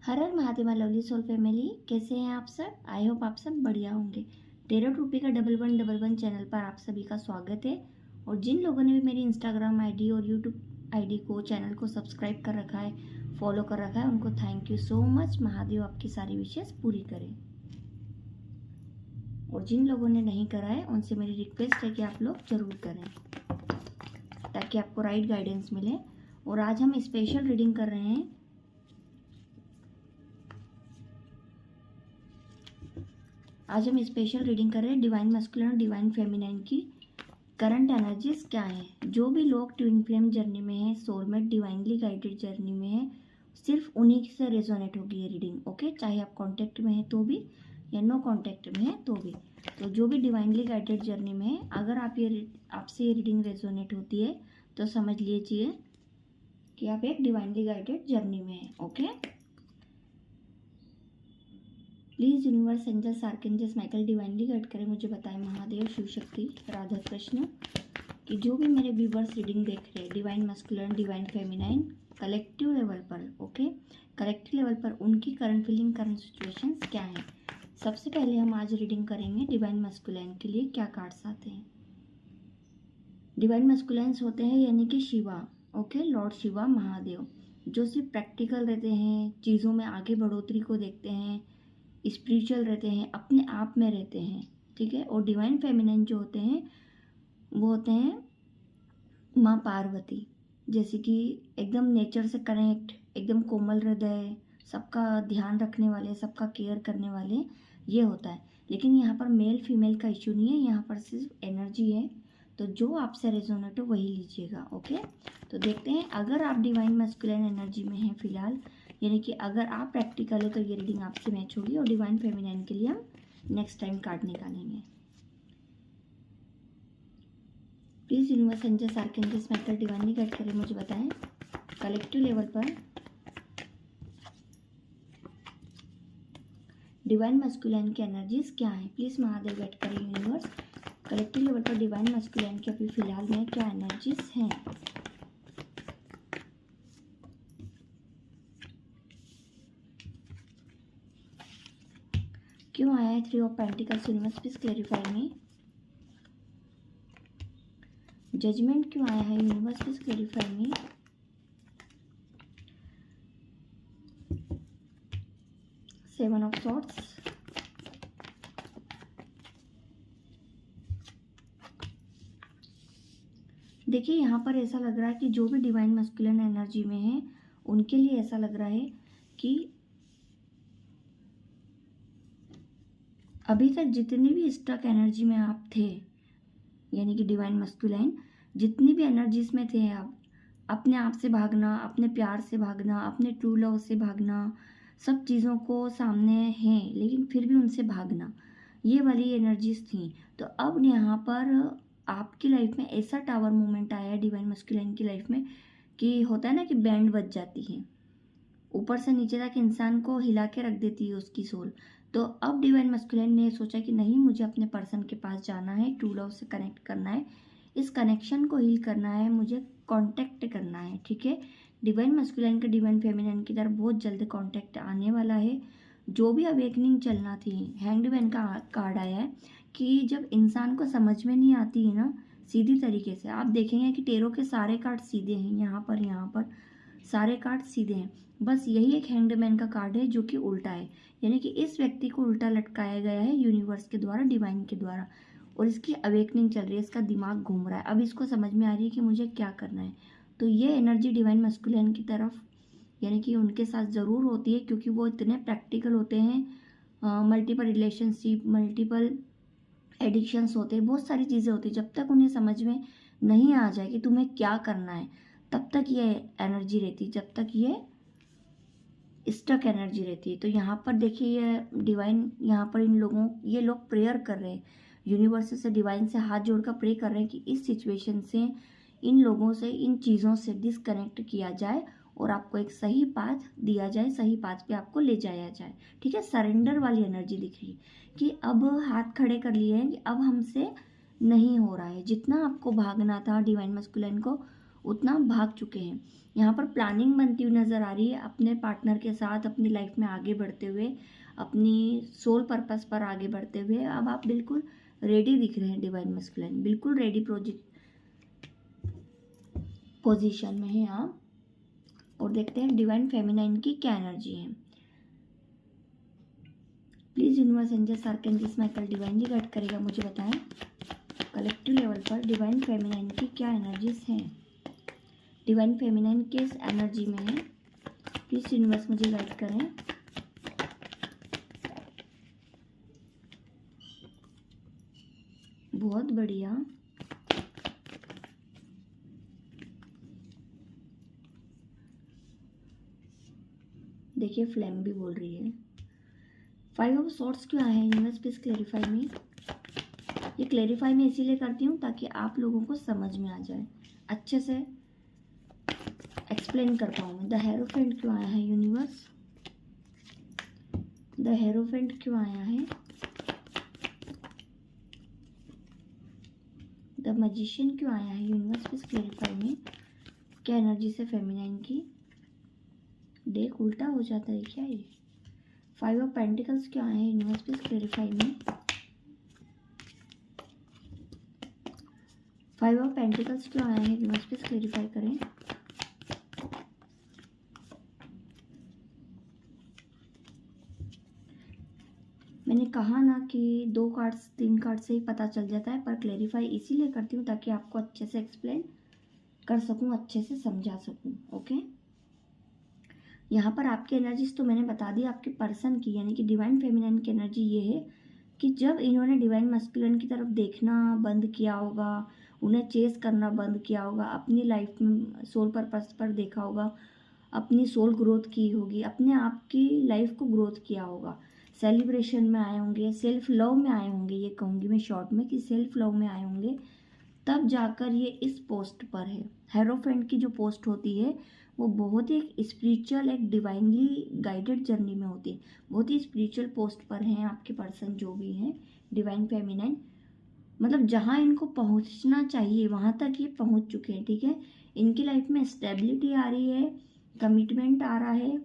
हर हर Mahadev lovely soul family, कैसे हैं आप सब। आई होप आप सब बढ़िया होंगे। टेरो ट्रूपी का 1111 चैनल पर आप सभी का स्वागत है। और जिन लोगों ने भी मेरी इंस्टाग्राम आईडी और यूट्यूब आईडी को चैनल को सब्सक्राइब कर रखा है, फॉलो कर रखा है, उनको thank you so much. Mahadev आपकी सारी विशेष पूरी करें। और जिन लोगों ने नहीं करा है उनसे मेरी रिक्वेस्ट है कि आप लोग ज़रूर करें ताकि आपको राइट गाइडेंस मिले। और आज हम स्पेशल रीडिंग कर रहे हैं। आज हम स्पेशल रीडिंग कर रहे हैं डिवाइन मैस्कुलिन और डिवाइन फेमिनाइन की करंट एनर्जीज क्या है। जो भी लोग ट्विन फ्लेम जर्नी में हैं, सोलमेट डिवाइनली गाइडेड जर्नी में हैं, सिर्फ उन्हीं से रेजोनेट होगी ये रीडिंग। ओके, चाहे आप कांटेक्ट में हैं तो भी या नो कांटेक्ट में हैं तो भी। तो जो भी डिवाइनली गाइडेड जर्नी में है, अगर आपसे ये रीडिंग रेजोनेट होती है तो समझ लीजिए कि आप एक डिवाइनली गाइडेड जर्नी में हैं। Okay, please universe, angels, archangels, Michael divinely guide करें, मुझे बताएं महादेव, शिव शक्ति, राधा कृष्ण, कि जो भी मेरे व्यूवर्स रीडिंग देख रहे हैं divine masculine, divine feminine collective level पर, ओके, कलेक्टिव लेवल पर उनकी करंट फीलिंग, करंट सिचुएशंस क्या हैं। सबसे पहले हम आज रीडिंग करेंगे डिवाइन मैस्कुलिन के लिए क्या कार्ड्स आते हैं। डिवाइन मैस्कुलिन्स होते हैं यानी कि शिवा, ओके, लॉर्ड शिवा, महादेव, जो सिर्फ प्रैक्टिकल रहते हैं, चीज़ों में आगे बढ़ोतरी को देखते हैं, स्पिरिचुअल रहते हैं, अपने आप में रहते हैं, ठीक है। और डिवाइन फेमिनिन जो होते हैं वो होते हैं माँ पार्वती, जैसे कि एकदम नेचर से कनेक्ट, एकदम कोमल हृदय, सबका ध्यान रखने वाले, सबका केयर करने वाले, ये होता है। लेकिन यहाँ पर मेल फीमेल का इशू नहीं है, यहाँ पर सिर्फ एनर्जी है। तो जो आपसे रेजोनेट हो वही लीजिएगा। ओके, तो देखते हैं अगर आप डिवाइन मैस्कुलिन एनर्जी में हैं फिलहाल, यानी कि अगर आप प्रैक्टिकल है तो ये रीडिंग आपसे मैच होगी। और डिवाइन फेमिनाइन के लिए हम नेक्स्ट टाइम कार्ड निकालेंगे। Please universe, angels, archangels, Michael divinely guide करें, मुझे बताएं कलेक्टिव लेवल पर डिवाइन मैस्कुलिन की एनर्जीज क्या है। प्लीज़ महादेव गाइड करें यूनिवर्स, कलेक्टिव लेवल पर डिवाइन मैस्कुलिन की अभी फिलहाल में क्या एनर्जीज हैं। क्यों आया है 3 of pentacles universe, please clarify me. Judgement क्यों आया है universe, please clarify me. Seven of swords, देखिए यहाँ पर ऐसा लग रहा है कि जो भी डिवाइन मैस्कुलिन एनर्जी में है उनके लिए ऐसा लग रहा है कि अभी तक जितनी भी स्टक एनर्जी में आप थे, यानी कि डिवाइन मैस्कुलिन जितनी भी एनर्जीज में थे, आप अपने आप से भागना, अपने प्यार से भागना, अपने ट्रू लव से भागना, सब चीज़ों को सामने हैं लेकिन फिर भी उनसे भागना, ये वाली एनर्जीज थी। तो अब यहाँ पर आपकी लाइफ में ऐसा टावर मोमेंट आया है डिवाइन मैस्कुलिन की लाइफ में कि होता है ना कि बैंड बज जाती है, ऊपर से नीचे तक इंसान को हिला के रख देती है उसकी सोल। तो अब डिवाइन मैस्कुलिन ने सोचा कि नहीं, मुझे अपने पर्सन के पास जाना है, ट्रू लव से कनेक्ट करना है, इस कनेक्शन को हील करना है, मुझे कांटेक्ट करना है, ठीक है। डिवाइन मैस्कुलिन का डिवाइन फेमिनिन की तरफ बहुत जल्द कांटेक्ट आने वाला है। जो भी अवेकनिंग चलना थी, हैंग्ड मैन का कार्ड आया है कि जब इंसान को समझ में नहीं आती है ना सीधी तरीके से, आप देखेंगे कि टेरो के सारे कार्ड सीधे हैं, यहाँ पर सारे कार्ड सीधे हैं, बस यही एक हैंग्ड मैन का कार्ड है जो कि उल्टा है, यानी कि इस व्यक्ति को उल्टा लटकाया गया है यूनिवर्स के द्वारा, डिवाइन के द्वारा, और इसकी अवेकनिंग चल रही है, इसका दिमाग घूम रहा है, अब इसको समझ में आ रही है कि मुझे क्या करना है। तो ये एनर्जी डिवाइन मैस्कुलिन की तरफ, यानी कि उनके साथ ज़रूर होती है क्योंकि वो इतने प्रैक्टिकल होते हैं। मल्टीपल रिलेशनशिप, मल्टीपल एडिक्शंस होते हैं, बहुत सारी चीज़ें होती हैं। जब तक उन्हें समझ में नहीं आ जाए कि तुम्हें क्या करना है, तब तक ये एनर्जी रहती, जब तक ये स्टक एनर्जी रहती है। तो यहाँ पर देखिए ये डिवाइन, यहाँ पर ये लोग प्रेयर कर रहे हैं, यूनिवर्स से, डिवाइन से हाथ जोड़कर प्रे कर रहे हैं कि इस सिचुएशन से, इन लोगों से, इन चीज़ों से डिसकनेक्ट किया जाए और आपको एक सही पाथ दिया जाए, सही पाथ पे आपको ले जाया जाए, ठीक है। सरेंडर वाली एनर्जी दिख रही है कि अब हाथ खड़े कर लिए हैं कि अब हमसे नहीं हो रहा है, जितना आपको भागना था डिवाइन मैस्कुलिन को, उतना भाग चुके हैं। यहाँ पर प्लानिंग बनती हुई नज़र आ रही है अपने पार्टनर के साथ अपनी लाइफ में आगे बढ़ते हुए, अपनी सोल पर्पस पर आगे बढ़ते हुए। अब आप बिल्कुल रेडी दिख रहे हैं डिवाइन मस्कुलिन, बिल्कुल रेडी पोजीशन में हैं आप। और देखते हैं डिवाइन फेमिनाइन की क्या एनर्जी है। Please universe angels archangels Michael divinely guide करेगा, मुझे बताएं कलेक्टिव लेवल पर डिवाइन फेमिनाइन की क्या एनर्जीज हैं। डिवाइन फेमिनाइन किस एनर्जी में है, प्लीज यूनिवर्स मुझे गाइड करें। बहुत बढ़िया। देखिए फ्लेम भी बोल रही है। 5 ऑफ सॉर्ड्स क्यों आए हैं यूनिवर्स, प्लीज क्लेरिफाई मी। ये क्लेरिफाई मैं इसीलिए करती हूँ ताकि आप लोगों को समझ में आ जाए, अच्छे से एक्सप्लेन कर पाऊँ मैं। द हेरोफेंट क्यों आया है यूनिवर्स, द हेरोफेंट क्यों आया है। द मैजिशियन क्यों आया है यूनिवर्स, प्लीज क्लेरिफाई में। क्या एनर्जी से फेमिनाइन की। डेक उल्टा हो जाता है क्या ये। 5 ऑफ पेंटिकल्स क्यों आए हैं यूनिवर्स, प्लीज क्लेरिफाई में। 5 ऑफ पेंटिकल्स क्यों आया है यूनिवर्स, प्लीज क्लेरिफाई करें। मैंने कहा ना कि 2 कार्ड्स 3 कार्ड से ही पता चल जाता है, पर क्लेरिफाई इसीलिए करती हूँ ताकि आपको अच्छे से एक्सप्लेन कर सकूँ, अच्छे से समझा सकूँ। ओके, यहाँ पर आपकी एनर्जीज तो मैंने बता दी आपके पर्सन की, यानी कि डिवाइन फेमिनाइन की एनर्जी ये है कि जब इन्होंने डिवाइन मस्कुलिन की तरफ देखना बंद किया होगा, उन्हें चेस करना बंद किया होगा, अपनी लाइफ में सोल पर्पस पर देखा होगा, अपनी सोल ग्रोथ की होगी, अपने आप की लाइफ को ग्रोथ किया होगा, सेलिब्रेशन में आए होंगे, सेल्फ लव में आए होंगे, ये कहूँगी मैं शॉर्ट में कि सेल्फ लव में आए होंगे, तब जाकर ये इस पोस्ट पर है। हेरोफेंट की जो पोस्ट होती है वो बहुत ही एक स्पिरिचुअल, एक डिवाइनली गाइडेड जर्नी में होती है, बहुत ही स्पिरिचुअल पोस्ट पर हैं आपके पर्सन जो भी हैं डिवाइन फेमिनाइन। मतलब जहाँ इनको पहुँचना चाहिए वहाँ तक ये पहुँच चुके हैं, ठीक है। इनकी लाइफ में स्टेबिलिटी आ रही है, कमिटमेंट आ रहा है,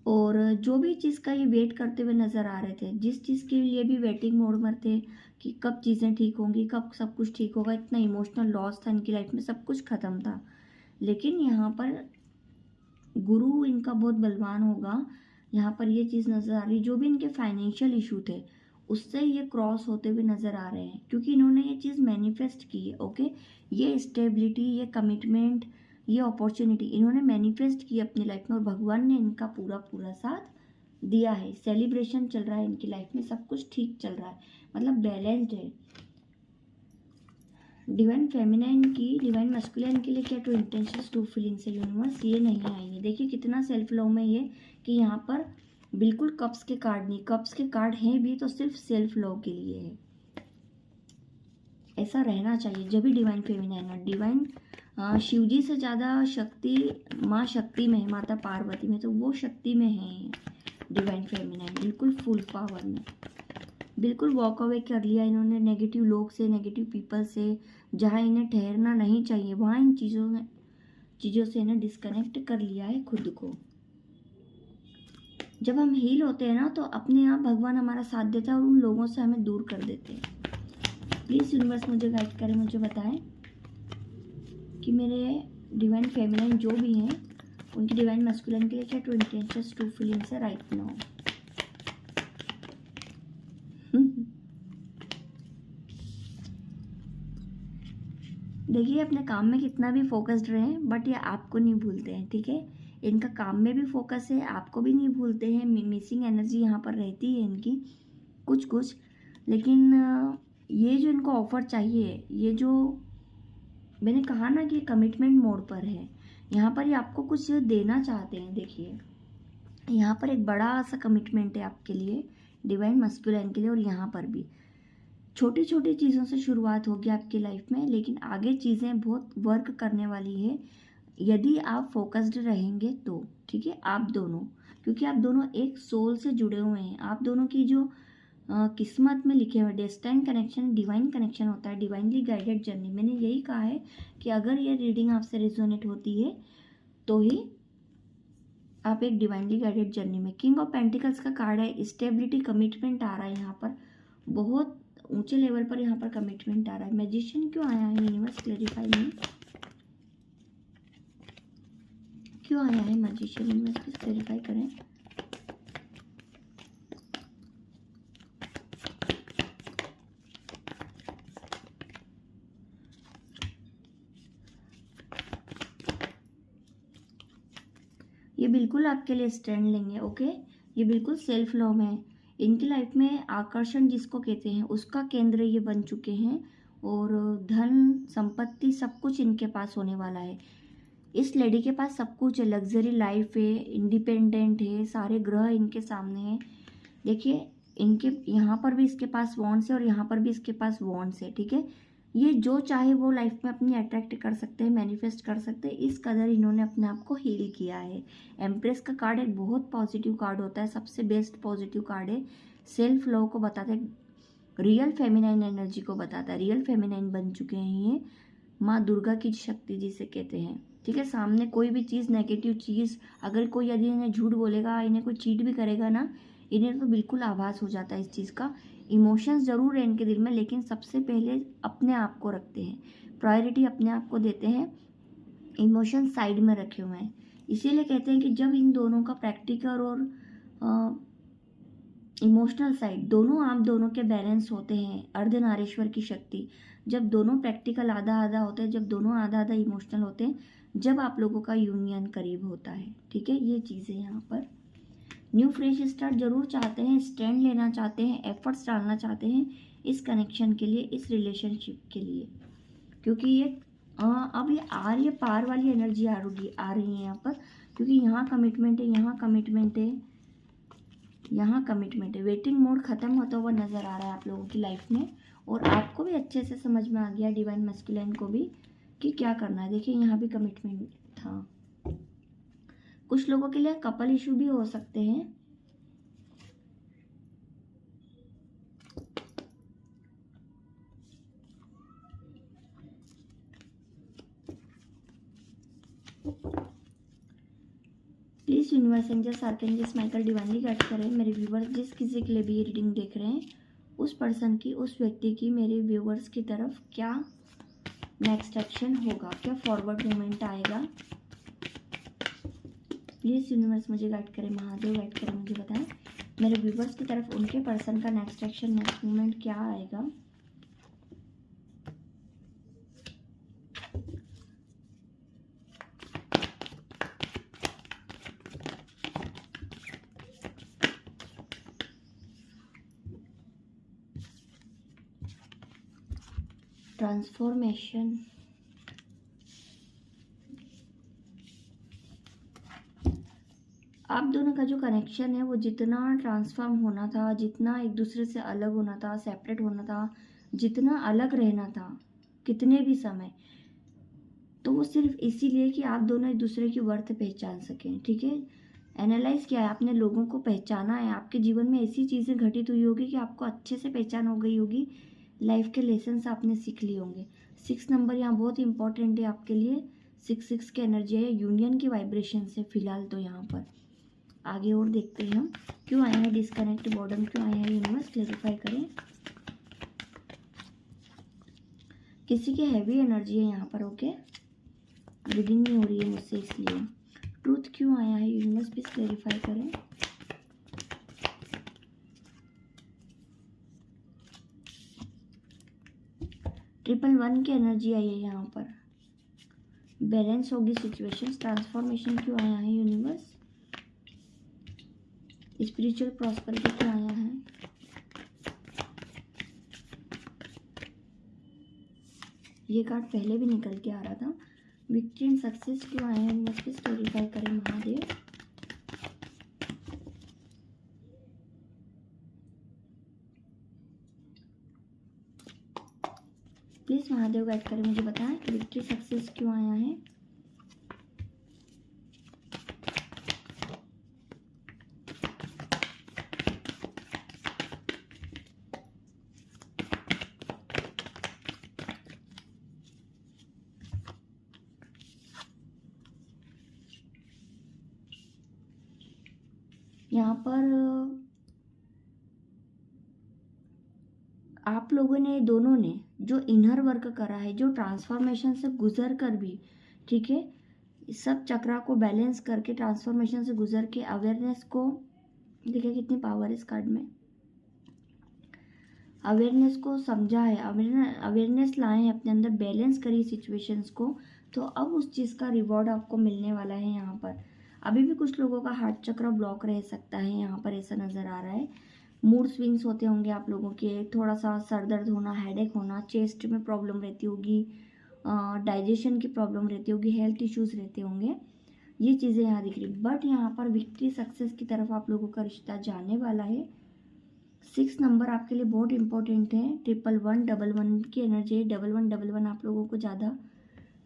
और जो भी चीज़ का ये वेट करते हुए नज़र आ रहे थे, जिस चीज़ के लिए भी वेटिंग मोड में थे कि कब चीज़ें ठीक होंगी, कब सब कुछ ठीक होगा, इतना इमोशनल लॉस था इनकी लाइफ में, सब कुछ ख़त्म था। लेकिन यहाँ पर गुरु इनका बहुत बलवान होगा। यहाँ पर ये चीज़ नज़र आ रही, जो भी इनके फाइनेंशियल इशू थे उससे ये क्रॉस होते हुए नज़र आ रहे हैं, क्योंकि इन्होंने ये चीज़ मैनिफेस्ट की है। ओके, ये स्टेबिलिटी, ये कमिटमेंट, ये अपॉर्चुनिटी इन्होंने मैनिफेस्ट की अपनी लाइफ में, और भगवान ने इनका पूरा पूरा साथ दिया है। सेलिब्रेशन चल रहा है इनकी लाइफ में, सब कुछ ठीक चल रहा है, मतलब बैलेंस्ड है। डिवाइन फेमिनाइन की डिवाइन मस्कुलिन के लिए क्या ट्रू इंटेंशंस, ट्रू फीलिंग्स है यूनिवर्स, ये नहीं आएंगे। देखिए कितना सेल्फ लव में ये कि यहाँ पर बिल्कुल कप्स के कार्ड नहीं, कप्स के कार्ड हैं भी तो सिर्फ सेल्फ लव के लिए है। ऐसा रहना चाहिए जब भी डिवाइन फेमिनाइन है। डिवाइन शिव जी से ज़्यादा शक्ति माँ शक्ति में है, माता पार्वती में, तो वो शक्ति में है डिवाइन फेमिनाइन, बिल्कुल फुल पावर में। बिल्कुल वॉक अवे कर लिया इन्होंने नेगेटिव लोग से, नेगेटिव पीपल से, जहाँ इन्हें ठहरना नहीं चाहिए वहाँ इन चीज़ों से इन्हें डिस्कनेक्ट कर लिया है खुद को। जब हम हील होते हैं ना तो अपने आप भगवान हमारा साथ देता है और उन लोगों से हमें दूर कर देते हैं। प्लीज़ यूनिवर्स मुझे गाइड करें, मुझे बताएं कि मेरे डिवाइन फेमिनाइन जो भी हैं उनकी डिवाइन मस्कुलिन के लिए क्या ट्रू इंटेंशंस, ट्रू फीलिंग्स है राइट नाउ। देखिए अपने काम में कितना भी फोकस्ड रहें बट ये आपको नहीं भूलते हैं, ठीक है। इनका काम में भी फोकस है, आपको भी नहीं भूलते हैं। मिसिंग एनर्जी यहाँ पर रहती है इनकी कुछ कुछ, लेकिन ये जो इनको ऑफर चाहिए, ये जो मैंने कहा ना कि कमिटमेंट मोड पर है, यहाँ पर ये आपको कुछ देना चाहते हैं। देखिए यहाँ पर एक बड़ा सा कमिटमेंट है आपके लिए डिवाइन मस्कुलिन के लिए, और यहाँ पर भी छोटी छोटी चीज़ों से शुरुआत होगी आपकी लाइफ में, लेकिन आगे चीज़ें बहुत वर्क करने वाली है यदि आप फोकस्ड रहेंगे तो, ठीक है। आप दोनों, क्योंकि आप दोनों एक सोल से जुड़े हुए हैं, आप दोनों की जो किस्मत में लिखे हुए डेस्टाइन कनेक्शन डिवाइन कनेक्शन होता है, डिवाइनली गाइडेड जर्नी। मैंने यही कहा है कि अगर ये रीडिंग आपसे रिजोनेट होती है तो ही आप एक डिवाइनली गाइडेड जर्नी में। किंग ऑफ पेंटिकल्स का कार्ड है, स्टेबिलिटी कमिटमेंट आ रहा है यहाँ पर, बहुत ऊंचे लेवल पर यहाँ पर कमिटमेंट आ रहा है। मैजिशियन क्यों आया है यूनिवर्स, क्लेरिफाई में क्यों आया है मैजिशियन, यूनिवर्स प्लीज क्लेरिफाई करें। ये बिल्कुल आपके लिए स्टैंड लेंगे, ओके। ये बिल्कुल सेल्फ लव में है। इनकी लाइफ में आकर्षण जिसको कहते हैं उसका केंद्र ये बन चुके हैं, और धन संपत्ति सब कुछ इनके पास होने वाला है। इस लेडी के पास सब कुछ है, लग्जरी लाइफ है, इंडिपेंडेंट है, सारे ग्रह इनके सामने हैं। देखिए इनके यहाँ पर भी इसके पास वॉन्ड्स है और यहाँ पर भी इसके पास वॉन्ड्स है, ठीक है। ये जो चाहे वो लाइफ में अपनी अट्रैक्ट कर सकते हैं, मैनिफेस्ट कर सकते हैं, इस कदर इन्होंने अपने आप को हील किया है। एम्प्रेस का कार्ड एक बहुत पॉजिटिव कार्ड होता है, सबसे बेस्ट पॉजिटिव कार्ड है। सेल्फ लव को बताता है, रियल फेमिनाइन एनर्जी को बताता है। रियल फेमिनाइन बन चुके हैं ये, माँ दुर्गा की शक्ति जिसे कहते हैं, ठीक है। सामने कोई भी चीज़, नेगेटिव चीज़, अगर कोई यदि इन्हें झूठ बोलेगा, इन्हें कोई चीट भी करेगा ना, इन्हें तो बिल्कुल आभास हो जाता है इस चीज़ का। इमोशंस ज़रूर है इनके दिल में, लेकिन सबसे पहले अपने आप को रखते हैं, प्रायोरिटी अपने आप को देते हैं, इमोशन साइड में रखे हुए हैं। इसीलिए कहते हैं कि जब इन दोनों का प्रैक्टिकल और इमोशनल साइड दोनों, आप दोनों के बैलेंस होते हैं, अर्धनारीश्वर की शक्ति, जब दोनों प्रैक्टिकल आधा आधा होते हैं, जब दोनों आधा आधा इमोशनल होते हैं, जब आप लोगों का यूनियन करीब होता है, ठीक है। ये चीज़ें यहाँ पर न्यू फ्रेश स्टार्ट जरूर चाहते हैं, स्टैंड लेना चाहते हैं, एफर्ट्स डालना चाहते हैं इस कनेक्शन के लिए, इस रिलेशनशिप के लिए, क्योंकि ये अब ये आर्य पार वाली एनर्जी आ रही है यहाँ पर, क्योंकि यहाँ कमिटमेंट है, यहाँ कमिटमेंट है, यहाँ कमिटमेंट है। वेटिंग मोड खत्म होता हुआ नजर आ रहा है आप लोगों की लाइफ में, और आपको भी अच्छे से समझ में आ गया, डिवाइन मस्कुलिन को भी, कि क्या करना है। देखिए यहाँ भी कमिटमेंट था। कुछ लोगों के लिए कपल इशू भी हो सकते हैं। Please universe angels archangels Michael divinely guide करें मेरे व्यूवर्स, जिस किसी के लिए भी ये रीडिंग देख रहे हैं, उस पर्सन की, उस व्यक्ति की, मेरे व्यूवर्स की तरफ क्या नेक्स्ट एक्शन होगा, क्या फॉरवर्ड मूवमेंट आएगा। प्लीज़ यूनिवर्स मुझे गाइड करें, महादेव गाइड करें, मुझे बताएं मेरे व्यूवर्स की तरफ उनके पर्सन का नेक्स्ट एक्शन, नेक्स्ट मूवमेंट क्या आएगा। ट्रांसफॉर्मेशन, आप दोनों का जो कनेक्शन है वो जितना ट्रांसफॉर्म होना था, जितना एक दूसरे से अलग होना था, सेपरेट होना था, जितना अलग रहना था कितने भी समय, तो वो सिर्फ इसीलिए कि आप दोनों एक दूसरे की वर्थ पहचान सकें, ठीक है। एनालाइज किया है आपने, लोगों को पहचाना है, आपके जीवन में ऐसी चीज़ें घटित हुई होगी कि आपको अच्छे से पहचान हो गई होगी, लाइफ के लेसन्स आपने सीख लिए होंगे। 6 नंबर यहाँ बहुत इंपॉर्टेंट है आपके लिए, 6 की एनर्जी है, यूनियन की वाइब्रेशन से फिलहाल तो यहाँ पर। आगे और देखते हैं हम क्यों आया है डिस्कनेक्ट, बॉर्डम क्यों आया है, यूनिवर्स क्लैरिफाई करें। किसी की हैवी एनर्जी है यहाँ पर, ओके, रीडिंग नहीं हो रही है मुझसे इसलिए। ट्रूथ क्यों आया है, यूनिवर्स प्लीज क्लैरिफाई करें। ट्रिपल 1 की एनर्जी आई है यहाँ पर, बैलेंस होगी सिचुएशन। ट्रांसफॉर्मेशन क्यों आया है यूनिवर्स, स्पिरिचुअल प्रॉस्पेरिटी क्यों आया है, ये कार्ड पहले भी निकल के आ रहा था। विक्ट्री एंड सक्सेस क्यों आया है, यूनिवर्स प्लीज क्लैरिफाई करें महादेव। प्लीज महादेव गाइड करें, मुझे बताएं विक्ट्री सक्सेस क्यों आया है। यहाँ पर आप लोगों ने, दोनों ने जो इनर वर्क करा है, जो ट्रांसफॉर्मेशन से गुजर कर भी, ठीक है, सब चक्रा को बैलेंस करके ट्रांसफॉर्मेशन से गुजर के अवेयरनेस को, देखिए कितनी पावर इस कार्ड में, अवेयरनेस को समझा है, अवेयरनेस लाए हैं अपने अंदर, बैलेंस करी सिचुएशंस को, तो अब उस चीज़ का रिवॉर्ड आपको मिलने वाला है। यहाँ पर अभी भी कुछ लोगों का हार्ट चक्र ब्लॉक रह सकता है, यहाँ पर ऐसा नज़र आ रहा है। मूड स्विंग्स होते होंगे आप लोगों के, थोड़ा सा सर दर्द होना, हेडेक होना, चेस्ट में प्रॉब्लम रहती होगी, डाइजेशन की प्रॉब्लम रहती होगी, हेल्थ इश्यूज रहते होंगे, ये चीज़ें यहाँ दिख रही। बट यहाँ पर विक्ट्री सक्सेस की तरफ आप लोगों का रिश्ता जाने वाला है। 6 नंबर आपके लिए बहुत इंपॉर्टेंट है। 1111 की एनर्जी है। 1111 आप लोगों को ज़्यादा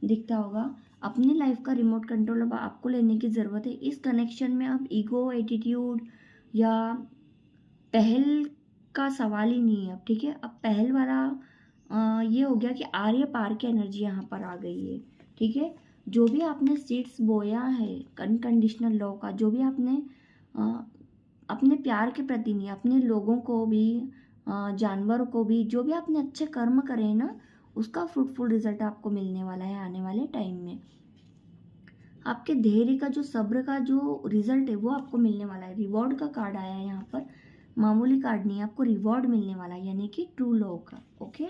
दिखता होगा। अपनी लाइफ का रिमोट कंट्रोल अब आपको लेने की ज़रूरत है। इस कनेक्शन में अब ईगो, एटीट्यूड या पहल का सवाल ही नहीं है अब, ठीक है। अब पहल वाला ये हो गया कि आर्य पार की एनर्जी यहाँ पर आ गई है, ठीक है। जो भी आपने सीड्स बोया है अनकंडीशनल लव का, जो भी आपने अपने प्यार के प्रति नहीं, अपने लोगों को भी, जानवर को भी, जो भी आपने अच्छे कर्म करे हैं ना, उसका फ्रूटफुल रिजल्ट आपको मिलने वाला है आने वाले टाइम में। आपके धैर्य का जो, सब्र का जो रिजल्ट है वो आपको मिलने वाला है। रिवॉर्ड का कार्ड आया है यहाँ पर, मामूली कार्ड नहीं है, आपको रिवॉर्ड मिलने वाला है, यानी कि ट्रू लव का। ओके,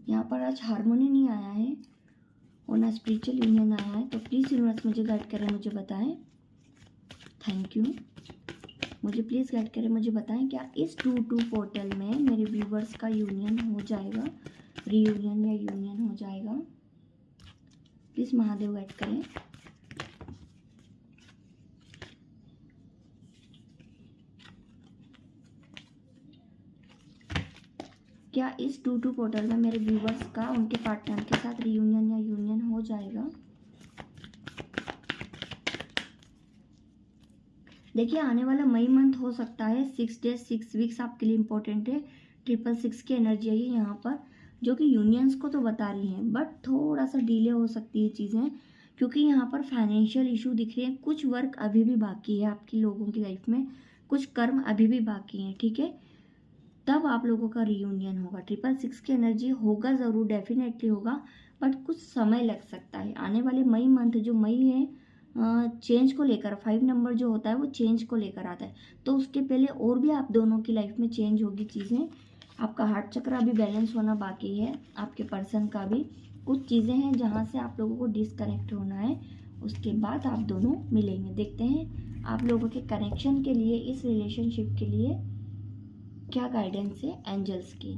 यहाँ पर आज हार्मोनी नहीं आया है और ना स्पिरिचुअल यूनियन आया है, तो प्लीज़ यूनिवर्स मुझे गाइड करें, मुझे बताएं। थैंक यू, मुझे प्लीज़ गाइड करें, मुझे बताएं क्या इस 2-2 पोर्टल में मेरे व्यूवर्स का यूनियन हो जाएगा, रीयूनियन या यूनियन हो जाएगा। प्लीज़ महादेव गाइड करें। क्या इस 2-2 पोर्टल में मेरे व्यूवर्स का उनके पार्टनर के साथ रीयूनियन या यूनियन हो जाएगा? देखिए आने वाला मई मंथ हो सकता है 6 डेज 6 वीक्स आपके लिए इंपॉर्टेंट है। 666 की एनर्जी आई है यहाँ पर, जो कि यूनियंस को तो बता रही हैं, बट थोड़ा सा डिले हो सकती है चीज़ें, क्योंकि यहाँ पर फाइनेंशियल इशू दिख रहे हैं। कुछ वर्क अभी भी बाकी है आपकी लोगों की लाइफ में, कुछ कर्म अभी भी बाकी हैं, ठीक है। तब आप लोगों का रीयूनियन होगा। 666 की एनर्जी होगा ज़रूर, डेफिनेटली होगा, बट कुछ समय लग सकता है। आने वाले मई मंथ, जो मई है, चेंज को लेकर, 5 नंबर जो होता है वो चेंज को लेकर आता है, तो उसके पहले और भी आप दोनों की लाइफ में चेंज होगी चीज़ें। आपका हार्ट चक्र अभी बैलेंस होना बाकी है, आपके पर्सन का भी कुछ चीज़ें हैं जहाँ से आप लोगों को डिसकनेक्ट होना है, उसके बाद आप दोनों मिलेंगे। देखते हैं आप लोगों के कनेक्शन के लिए, इस रिलेशनशिप के लिए क्या गाइडेंस है एंजल्स की।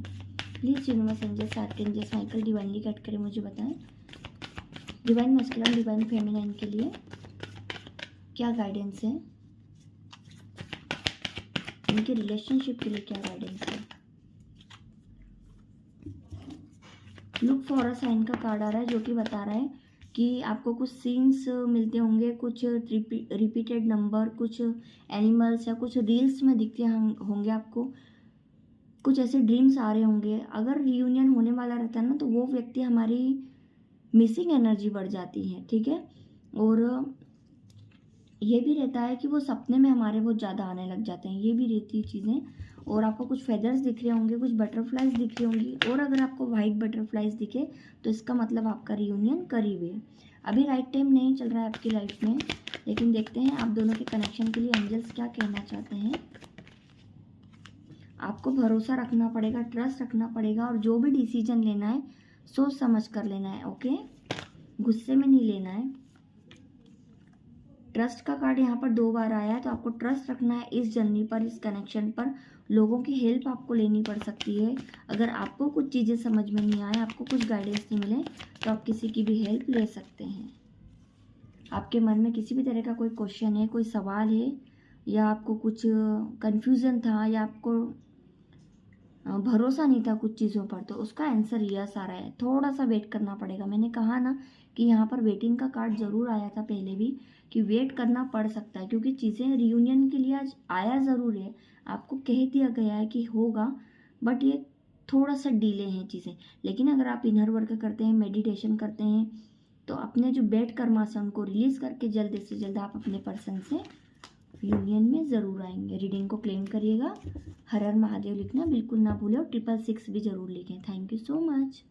Please universe, angels, archangels, Michael divinely guide करें, मुझे बताएं डिवाइन मैस्कुलिन, डिवाइन फेमिनाइन के लिए क्या गाइडेंस है, उनके रिलेशनशिप के लिए क्या गाइडेंस है। लुक फॉर अ साइन का कार्ड आ रहा है, जो कि बता रहा है कि आपको कुछ सीन्स मिलते होंगे, कुछ रिपीटेड नंबर, कुछ एनिमल्स या कुछ रील्स में दिखते होंगे आपको, कुछ ऐसे ड्रीम्स आ रहे होंगे। अगर रियूनियन होने वाला रहता है ना, तो वो व्यक्ति हमारी मिसिंग एनर्जी बढ़ जाती है, ठीक है। और ये भी रहता है कि वो सपने में हमारे बहुत ज़्यादा आने लग जाते हैं, ये भी रहती चीज़ें। और आपको कुछ फेदर्स दिख रहे होंगे, कुछ बटरफ्लाइज दिख रही होंगी, और अगर आपको वाइट बटरफ्लाइज दिखे तो इसका मतलब आपका रियूनियन करीब है। अभी राइट टाइम नहीं चल रहा है आपकी लाइफ में, लेकिन देखते हैं आप दोनों के कनेक्शन के लिए एंजल्स क्या कहना चाहते हैं। आपको भरोसा रखना पड़ेगा, ट्रस्ट रखना पड़ेगा, और जो भी डिसीजन लेना है सोच समझ कर लेना है, ओके, गुस्से में नहीं लेना है। ट्रस्ट का कार्ड यहाँ पर 2 बार आया है, तो आपको ट्रस्ट रखना है इस जर्नी पर, इस कनेक्शन पर। लोगों की हेल्प आपको लेनी पड़ सकती है। अगर आपको कुछ चीज़ें समझ में नहीं आए, आपको कुछ गाइडेंस नहीं मिले, तो आप किसी की भी हेल्प ले सकते हैं। आपके मन में किसी भी तरह का कोई क्वेश्चन है, कोई सवाल है, या आपको कुछ कन्फ्यूज़न था, या आपको भरोसा नहीं था कुछ चीज़ों पर, तो उसका आंसर यस आ रहा है। थोड़ा सा वेट करना पड़ेगा। मैंने कहा ना कि यहाँ पर वेटिंग का कार्ड ज़रूर आया था पहले भी, कि वेट करना पड़ सकता है, क्योंकि चीज़ें रियूनियन के लिए आज आया ज़रूर है, आपको कह दिया गया है कि होगा, बट ये थोड़ा सा डिले हैं चीज़ें। लेकिन अगर आप इनर वर्क करते हैं, मेडिटेशन करते हैं, तो अपने जो बैड कर्मास है उनको रिलीज करके जल्द से जल्द आप अपने पर्सन से यूनियन में ज़रूर आएंगे। रीडिंग को क्लेम करिएगा। हर हर महादेव लिखना बिल्कुल ना भूलें और 666 भी ज़रूर लिखें। Thank you so much.